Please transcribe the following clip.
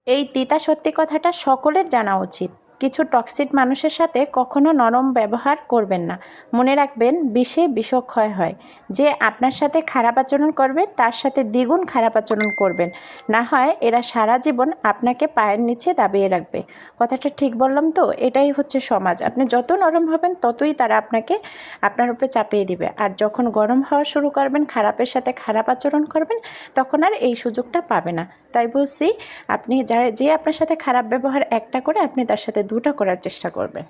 এই তিতা সত্যি কথাটা সকলের জানা উচিত। কিছু টক্সিক মানুষের সাথে কখনো নরম ব্যবহার করবেন না। মনে রাখবেন, বিষে বিষক্ষয় হয়। যে আপনার সাথে খারাপ আচরণ করবে তার সাথে দ্বিগুণ খারাপ আচরণ করবেন, না হয় এরা সারা জীবন আপনাকে পায়ের নিচে দাবিয়ে রাখবে। কথাটা ঠিক বললাম তো? এটাই হচ্ছে সমাজ। আপনি যত নরম হবেন ততই তারা আপনাকে আপনার উপরে চাপিয়ে দিবে। আর যখন গরম হওয়া শুরু করবেন, খারাপের সাথে খারাপ আচরণ করবেন, তখন আর এই সুযোগটা পাবে না। তাই বলছি, আপনি যে আপনার সাথে খারাপ ব্যবহার একটা করে আপনি তার সাথে দুটো করার চেষ্টা করবেন।